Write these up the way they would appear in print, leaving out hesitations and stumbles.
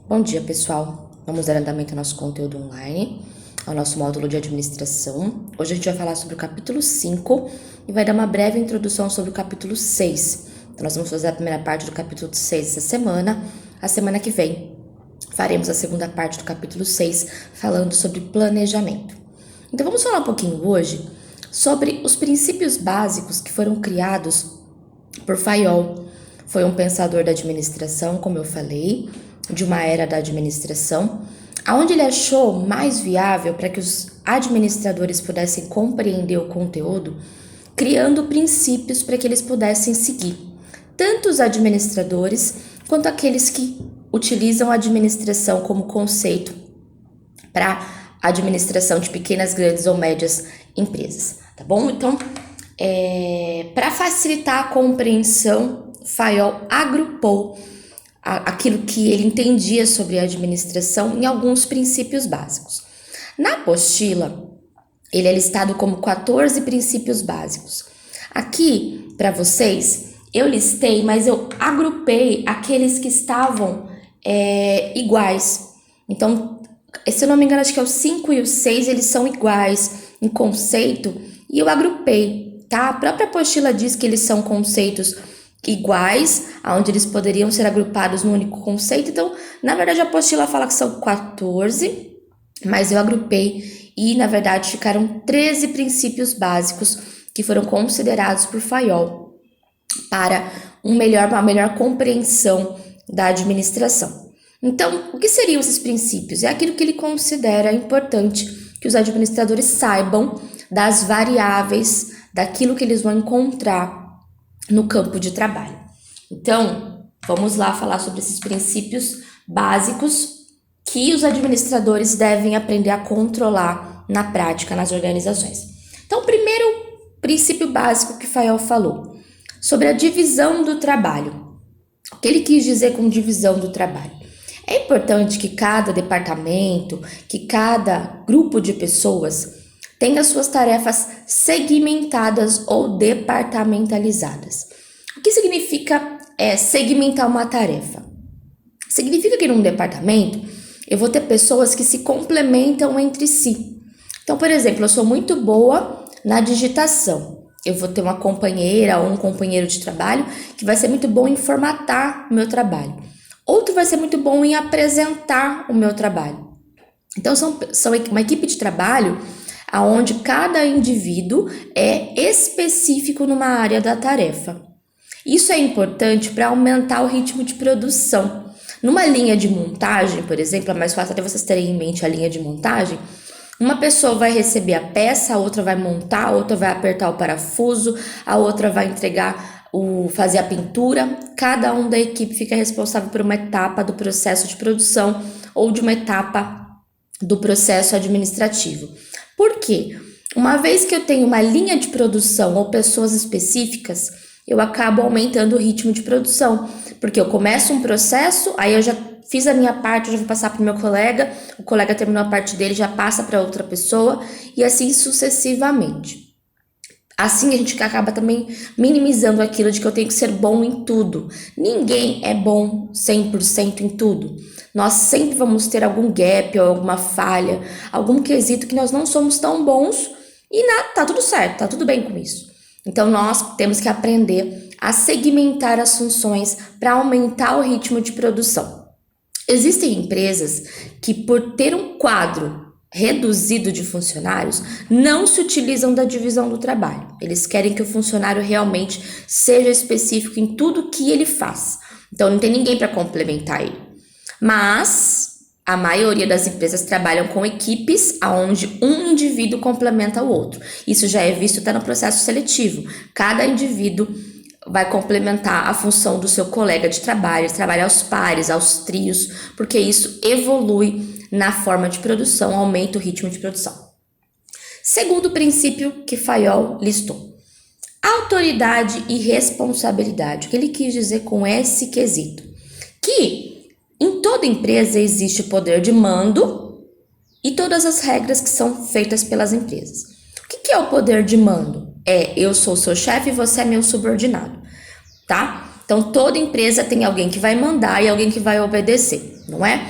Bom dia, pessoal. Vamos dar andamento ao nosso conteúdo online, ao nosso módulo de administração. Hoje a gente vai falar sobre o capítulo 5 e vai dar uma breve introdução sobre o capítulo 6. Então, nós vamos fazer a primeira parte do capítulo 6 essa semana. A semana que vem faremos a segunda parte do capítulo 6, falando sobre planejamento. Então, vamos falar um pouquinho hoje sobre os princípios básicos que foram criados por Fayol. Foi um pensador da administração, como eu falei, de uma era da administração, aonde ele achou mais viável para que os administradores pudessem compreender o conteúdo, criando princípios para que eles pudessem seguir, tanto os administradores quanto aqueles que utilizam a administração como conceito para administração de pequenas, grandes ou médias empresas, tá bom? Então, para facilitar a compreensão, Fayol agrupou aquilo que ele entendia sobre a administração em alguns princípios básicos. Na apostila, ele é listado como 14 princípios básicos. Aqui, para vocês, eu listei, mas eu agrupei aqueles que estavam iguais. Então, se eu não me engano, acho que é o 5 e o 6, eles são iguais em conceito, e eu agrupei, tá? A própria apostila diz que eles são conceitos iguais, onde eles poderiam ser agrupados num único conceito. Então, na verdade, a apostila fala que são 14, mas eu agrupei e, na verdade, ficaram 13 princípios básicos que foram considerados por Fayol para uma melhor compreensão da administração. Então, o que seriam esses princípios? É aquilo que ele considera importante que os administradores saibam das variáveis, daquilo que eles vão encontrar no campo de trabalho. Então, vamos lá falar sobre esses princípios básicos que os administradores devem aprender a controlar na prática nas organizações. Então, o primeiro princípio básico que Fayol falou, sobre a divisão do trabalho. O que ele quis dizer com divisão do trabalho? É importante que cada departamento, que cada grupo de pessoas tenha suas tarefas segmentadas ou departamentalizadas. O que significa segmentar uma tarefa? Significa que num departamento eu vou ter pessoas que se complementam entre si. Então, por exemplo, eu sou muito boa na digitação. Eu vou ter uma companheira ou um companheiro de trabalho que vai ser muito bom em formatar o meu trabalho. Outro vai ser muito bom em apresentar o meu trabalho. Então, são uma equipe de trabalho onde cada indivíduo é específico numa área da tarefa. Isso é importante para aumentar o ritmo de produção. Numa linha de montagem, por exemplo, é mais fácil até vocês terem em mente a linha de montagem. Uma pessoa vai receber a peça, a outra vai montar, a outra vai apertar o parafuso, a outra vai fazer a pintura. Cada um da equipe fica responsável por uma etapa do processo de produção ou de uma etapa do processo administrativo. Por quê? Uma vez que eu tenho uma linha de produção ou pessoas específicas, eu acabo aumentando o ritmo de produção, porque eu começo um processo, aí eu já fiz a minha parte, eu já vou passar para o meu colega, o colega terminou a parte dele, já passa para outra pessoa, e assim sucessivamente. Assim a gente acaba também minimizando aquilo de que eu tenho que ser bom em tudo. Ninguém é bom 100% em tudo. Nós sempre vamos ter algum gap ou alguma falha, algum quesito que nós não somos tão bons e tá tudo certo, tá tudo bem com isso. Então nós temos que aprender a segmentar as funções para aumentar o ritmo de produção. Existem empresas que, por ter um quadro reduzido de funcionários, não se utilizam da divisão do trabalho. Eles querem que o funcionário realmente seja específico em tudo que ele faz. Então não tem ninguém para complementar ele. Mas a maioria das empresas trabalham com equipes onde um indivíduo complementa o outro. Isso já é visto até no processo seletivo. Cada indivíduo vai complementar a função do seu colega de trabalho, ele trabalha aos pares, aos trios, porque isso evolui na forma de produção, aumenta o ritmo de produção. Segundo princípio que Fayol listou, autoridade e responsabilidade. O que ele quis dizer com esse quesito? Que em toda empresa existe o poder de mando e todas as regras que são feitas pelas empresas. O que é o poder de mando? Eu sou seu chefe e você é meu subordinado, tá? Então, toda empresa tem alguém que vai mandar e alguém que vai obedecer, não é?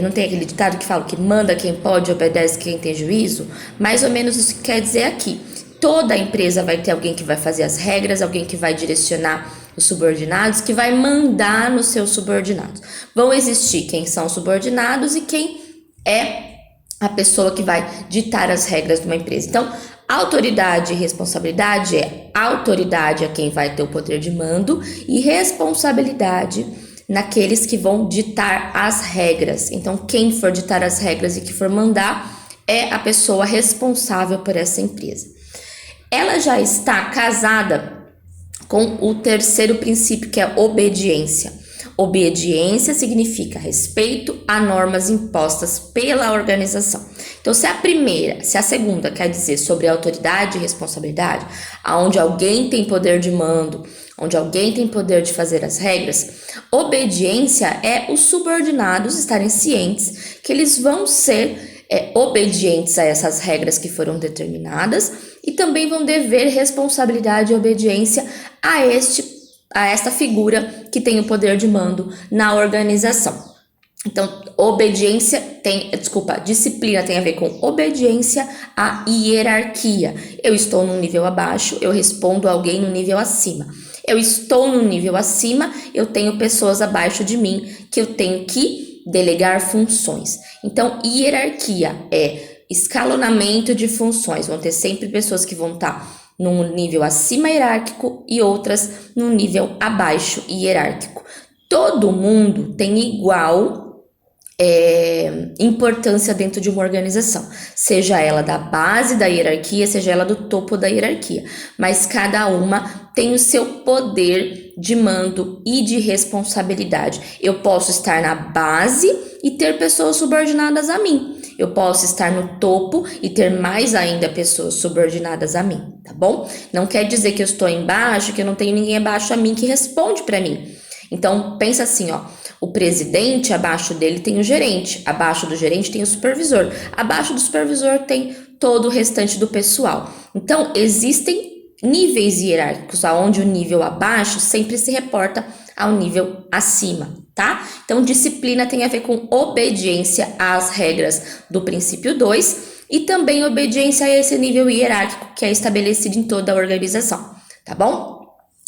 não tem aquele ditado que fala que manda quem pode, obedece quem tem juízo? Mais ou menos isso que quer dizer aqui. Toda empresa vai ter alguém que vai fazer as regras, alguém que vai direcionar os subordinados, que vai mandar nos seus subordinados. Vão existir quem são subordinados e quem é a pessoa que vai ditar as regras de uma empresa. Então, autoridade e responsabilidade autoridade a quem vai ter o poder de mando e responsabilidade naqueles que vão ditar as regras. Então, quem for ditar as regras e que for mandar é a pessoa responsável por essa empresa. Ela já está casada com o terceiro princípio, que é obediência. Obediência significa respeito a normas impostas pela organização. Então, se a segunda quer dizer sobre autoridade e responsabilidade, onde alguém tem poder de mando, onde alguém tem poder de fazer as regras, obediência é os subordinados estarem cientes que eles vão ser obedientes a essas regras que foram determinadas e também vão dever responsabilidade e obediência a esta figura que tem o poder de mando na organização. Então, disciplina tem a ver com obediência à hierarquia. Eu estou num nível abaixo, eu respondo a alguém no nível acima. Eu estou no nível acima, eu tenho pessoas abaixo de mim que eu tenho que delegar funções. Então, hierarquia é escalonamento de funções. Vão ter sempre pessoas que vão estar num nível acima hierárquico e outras num nível abaixo hierárquico. Todo mundo tem igual importância dentro de uma organização, seja ela da base da hierarquia, seja ela do topo da hierarquia, mas cada uma tem o seu poder de mando e de responsabilidade. Eu posso estar na base e ter pessoas subordinadas a mim. Eu posso estar no topo e ter mais ainda pessoas subordinadas a mim, tá bom? Não quer dizer que eu estou embaixo, que eu não tenho ninguém abaixo a mim que responde para mim. Então, pensa assim, ó. O presidente, abaixo dele tem o gerente, abaixo do gerente tem o supervisor, abaixo do supervisor tem todo o restante do pessoal. Então, existem níveis hierárquicos, onde o nível abaixo sempre se reporta ao nível acima, tá? Então, disciplina tem a ver com obediência às regras do princípio 2 e também obediência a esse nível hierárquico que é estabelecido em toda a organização, tá bom?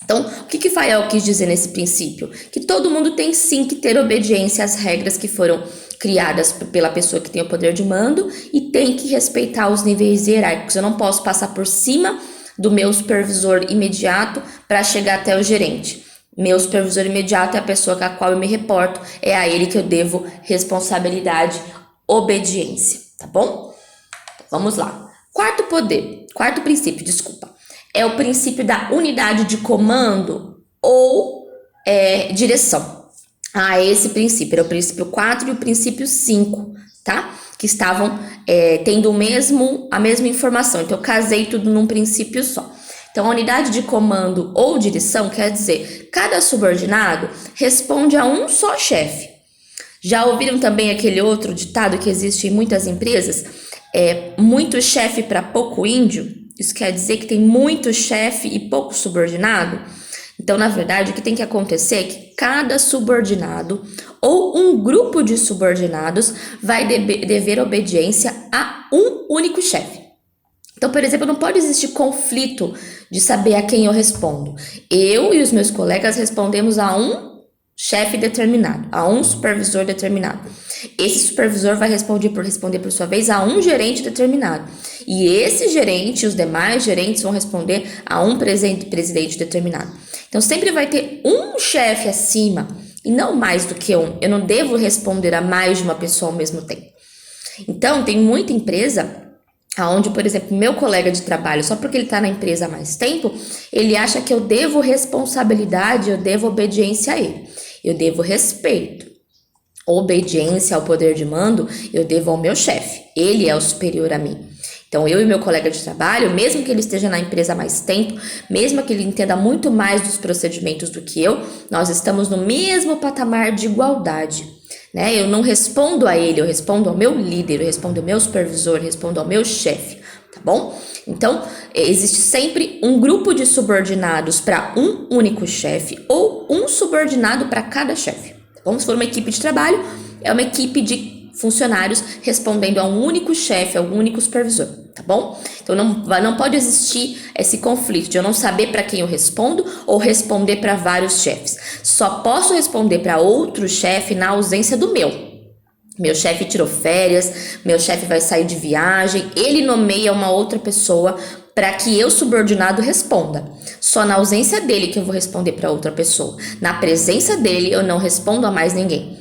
Então, o que Fael quis dizer nesse princípio? Que todo mundo tem sim que ter obediência às regras que foram criadas pela pessoa que tem o poder de mando e tem que respeitar os níveis hierárquicos. Eu não posso passar por cima do meu supervisor imediato para chegar até o gerente. Meu supervisor imediato é a pessoa com a qual eu me reporto, é a ele que eu devo responsabilidade, obediência, tá bom? Vamos lá. Quarto princípio, é o princípio da unidade de comando ou direção. Esse princípio era o princípio 4 e o princípio 5, tá? Que estavam tendo a mesma informação. Então, eu casei tudo num princípio só. Então, a unidade de comando ou direção quer dizer cada subordinado responde a um só chefe. Já ouviram também aquele outro ditado que existe em muitas empresas? Muito chefe para pouco índio. Isso quer dizer que tem muito chefe e pouco subordinado? Então, na verdade, o que tem que acontecer é que cada subordinado ou um grupo de subordinados vai dever obediência a um único chefe. Então, por exemplo, não pode existir conflito de saber a quem eu respondo. Eu e os meus colegas respondemos a um chefe determinado, a um supervisor determinado. Esse supervisor vai responder por sua vez a um gerente determinado. E esse gerente e os demais gerentes vão responder a um presidente determinado. Então sempre vai ter um chefe acima e não mais do que um. Eu não devo responder a mais de uma pessoa ao mesmo tempo. Então tem muita empresa onde, por exemplo, meu colega de trabalho, só porque ele está na empresa há mais tempo, ele acha que eu devo responsabilidade, eu devo obediência a ele. Eu devo respeito. Obediência ao poder de mando, eu devo ao meu chefe. Ele é o superior a mim. Então, eu e meu colega de trabalho, mesmo que ele esteja na empresa há mais tempo, mesmo que ele entenda muito mais dos procedimentos do que eu, nós estamos no mesmo patamar de igualdade, né? Eu não respondo a ele, eu respondo ao meu líder, eu respondo ao meu supervisor, eu respondo ao meu chefe, tá bom? Então, existe sempre um grupo de subordinados para um único chefe ou um subordinado para cada chefe. Como se for uma equipe de trabalho, é uma equipe de funcionários respondendo a um único chefe, a um único supervisor, tá bom? Então não pode existir esse conflito de eu não saber para quem eu respondo ou responder para vários chefes. Só posso responder para outro chefe na ausência do meu. Meu chefe tirou férias, meu chefe vai sair de viagem, ele nomeia uma outra pessoa para que eu, subordinado, responda. Só na ausência dele que eu vou responder para outra pessoa. Na presença dele, eu não respondo a mais ninguém.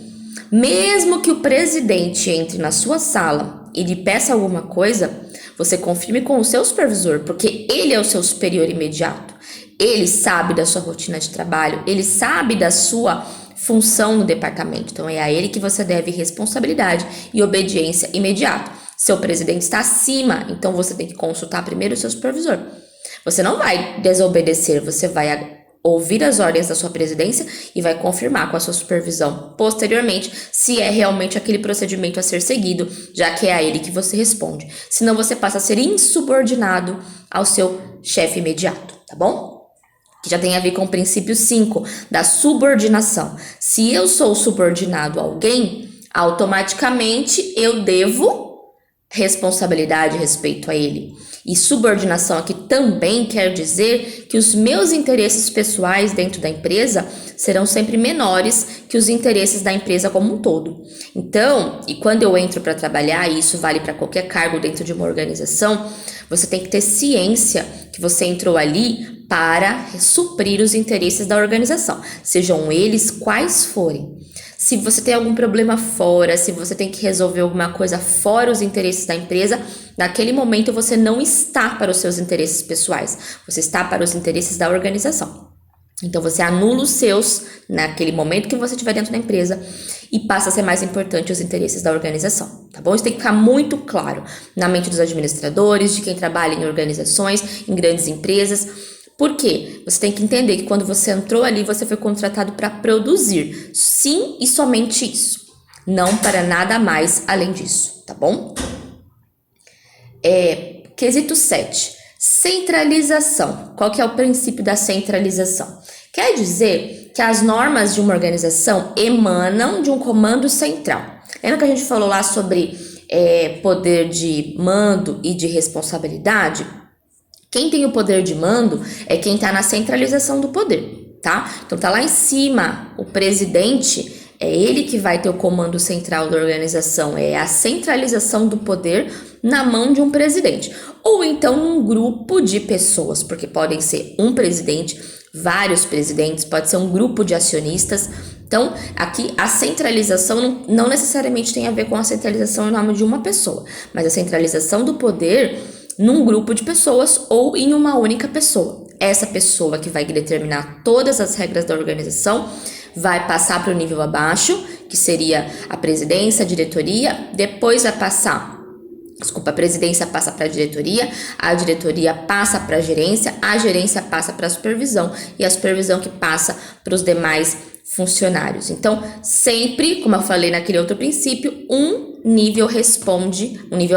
Mesmo que o presidente entre na sua sala e lhe peça alguma coisa, você confirme com o seu supervisor, porque ele é o seu superior imediato. Ele sabe da sua rotina de trabalho, ele sabe da sua função no departamento. Então, é a ele que você deve responsabilidade e obediência imediata. Seu presidente está acima, então você tem que consultar primeiro o seu supervisor. Você não vai desobedecer, você vai ouvir as ordens da sua presidência e vai confirmar com a sua supervisão posteriormente se é realmente aquele procedimento a ser seguido, já que é a ele que você responde. Senão você passa a ser insubordinado ao seu chefe imediato, tá bom? Que já tem a ver com o princípio 5 da subordinação. Se eu sou subordinado a alguém, automaticamente eu devo responsabilidade respeito a ele. E subordinação aqui também quer dizer que os meus interesses pessoais dentro da empresa serão sempre menores que os interesses da empresa como um todo. Então, e quando eu entro para trabalhar, e isso vale para qualquer cargo dentro de uma organização, você tem que ter ciência que você entrou ali para suprir os interesses da organização, sejam eles quais forem. Se você tem algum problema fora, se você tem que resolver alguma coisa fora os interesses da empresa, naquele momento você não está para os seus interesses pessoais, você está para os interesses da organização. Então você anula os seus naquele momento que você estiver dentro da empresa e passa a ser mais importante os interesses da organização, tá bom? Isso tem que ficar muito claro na mente dos administradores, de quem trabalha em organizações, em grandes empresas. Por quê? Você tem que entender que quando você entrou ali, você foi contratado para produzir. Sim e somente isso. Não para nada mais além disso, tá bom? Quesito 7. Centralização. Qual que é o princípio da centralização? Quer dizer que as normas de uma organização emanam de um comando central. Lembra que a gente falou lá sobre poder de mando e de responsabilidade? Quem tem o poder de mando é quem está na centralização do poder, tá? Então tá lá em cima, o presidente, é ele que vai ter o comando central da organização, é a centralização do poder na mão de um presidente. Ou então num grupo de pessoas, porque podem ser um presidente, vários presidentes, pode ser um grupo de acionistas. Então, aqui a centralização não necessariamente tem a ver com a centralização em nome de uma pessoa, mas a centralização do poder num grupo de pessoas ou em uma única pessoa. Essa pessoa que vai determinar todas as regras da organização vai passar para o nível abaixo, que seria a presidência, a diretoria, depois vai passar, a presidência passa para a diretoria passa para a gerência passa para a supervisão e a supervisão que passa para os demais funcionários. Então, sempre, como eu falei naquele outro princípio, um nível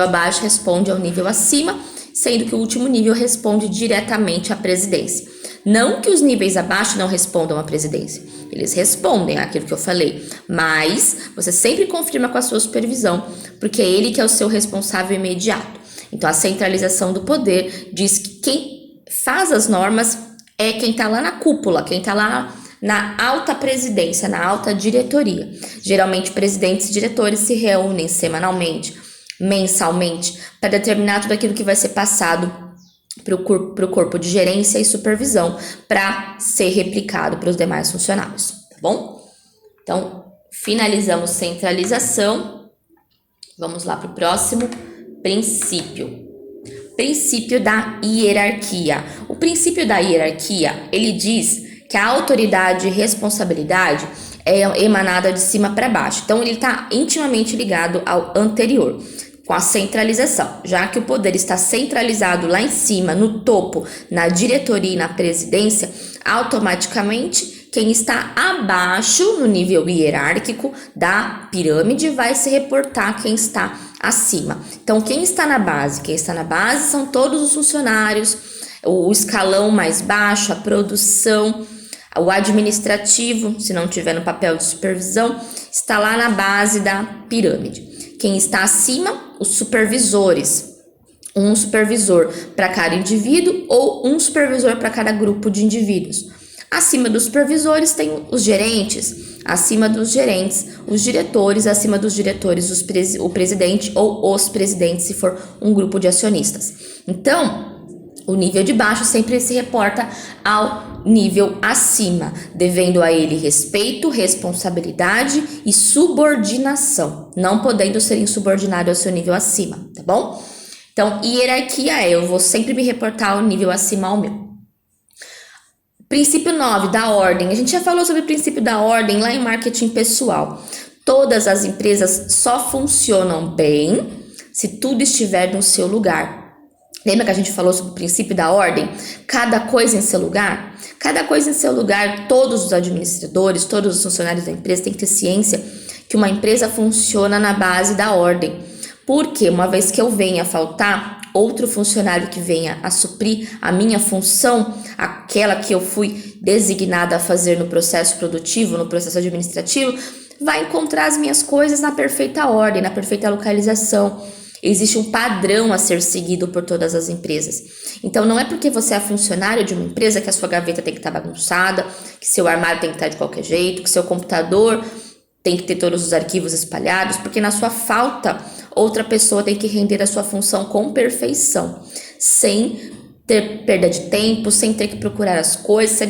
abaixo responde ao nível acima, sendo que o último nível responde diretamente à presidência. Não que os níveis abaixo não respondam à presidência, eles respondem àquilo que eu falei, mas você sempre confirma com a sua supervisão, porque é ele que é o seu responsável imediato. Então, a centralização do poder diz que quem faz as normas é quem está lá na cúpula, quem está lá na alta presidência, na alta diretoria. Geralmente, presidentes e diretores se reúnem semanalmente, mensalmente, para determinar tudo aquilo que vai ser passado para o corpo de gerência e supervisão para ser replicado para os demais funcionários, tá bom? Então, finalizamos centralização. Vamos lá para o próximo princípio. Princípio da hierarquia. O princípio da hierarquia, ele diz que a autoridade e responsabilidade é emanada de cima para baixo. Então, ele está intimamente ligado ao anterior, com a centralização, já que o poder está centralizado lá em cima, no topo, na diretoria e na presidência, automaticamente quem está abaixo, no nível hierárquico da pirâmide, vai se reportar a quem está acima. Então, quem está na base? Quem está na base são todos os funcionários, o escalão mais baixo, a produção, O administrativo, se não tiver no papel de supervisão, está lá na base da pirâmide. Quem está acima? Os supervisores. Um supervisor para cada indivíduo ou um supervisor para cada grupo de indivíduos. Acima dos supervisores tem os gerentes, acima dos gerentes, os diretores, acima dos diretores, o presidente ou os presidentes, se for um grupo de acionistas. Então, o nível de baixo sempre se reporta ao nível acima, devendo a ele respeito, responsabilidade e subordinação, não podendo ser insubordinado ao seu nível acima, tá bom? Então, hierarquia eu vou sempre me reportar ao nível acima ao meu. Princípio 9, da ordem. A gente já falou sobre o princípio da ordem lá em marketing pessoal. Todas as empresas só funcionam bem se tudo estiver no seu lugar. Lembra que a gente falou sobre o princípio da ordem? Cada coisa em seu lugar? Cada coisa em seu lugar, todos os administradores, todos os funcionários da empresa têm que ter ciência que uma empresa funciona na base da ordem. Porque uma vez que eu venha a faltar, outro funcionário que venha a suprir a minha função, aquela que eu fui designada a fazer no processo produtivo, no processo administrativo, vai encontrar as minhas coisas na perfeita ordem, na perfeita localização. Existe um padrão a ser seguido por todas as empresas. Então, não é porque você é funcionário de uma empresa que a sua gaveta tem que estar bagunçada, que seu armário tem que estar de qualquer jeito, que seu computador tem que ter todos os arquivos espalhados, porque na sua falta, outra pessoa tem que render a sua função com perfeição, sem ter perda de tempo, sem ter que procurar as coisas,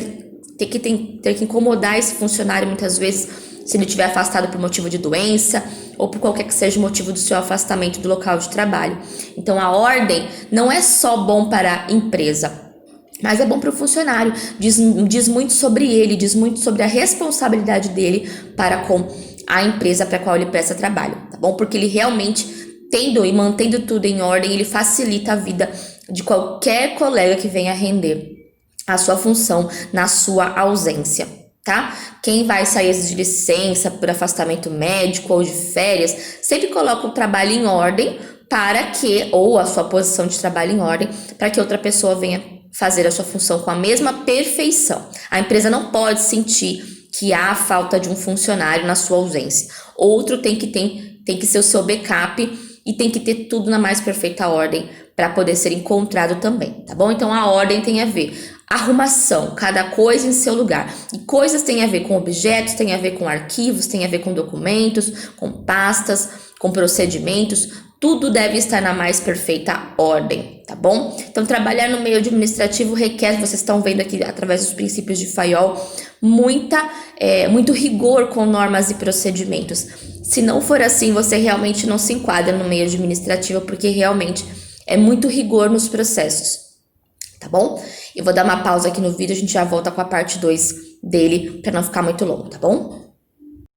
ter que incomodar esse funcionário muitas vezes, se ele estiver afastado por motivo de doença ou por qualquer que seja o motivo do seu afastamento do local de trabalho. Então, a ordem não é só bom para a empresa, mas é bom para o funcionário, diz muito sobre ele, diz muito sobre a responsabilidade dele para com a empresa para a qual ele presta trabalho, tá bom? Porque ele realmente, tendo e mantendo tudo em ordem, ele facilita a vida de qualquer colega que venha render a sua função na sua ausência, tá? Quem vai sair de licença por afastamento médico ou de férias, sempre coloca o trabalho em ordem para que, ou a sua posição de trabalho em ordem, para que outra pessoa venha fazer a sua função com a mesma perfeição. A empresa não pode sentir que há a falta de um funcionário na sua ausência. Outro tem que ser o seu backup e tem que ter tudo na mais perfeita ordem para poder ser encontrado também, tá bom? Então, a ordem tem a ver arrumação, cada coisa em seu lugar. E coisas têm a ver com objetos, tem a ver com arquivos, tem a ver com documentos, com pastas, com procedimentos. Tudo deve estar na mais perfeita ordem, tá bom? Então, trabalhar no meio administrativo requer, vocês estão vendo aqui através dos princípios de Fayol, muito rigor com normas e procedimentos. Se não for assim, você realmente não se enquadra no meio administrativo, porque realmente é muito rigor nos processos, tá bom? Eu vou dar uma pausa aqui no vídeo, a gente já volta com a parte 2 dele, para não ficar muito longo, tá bom?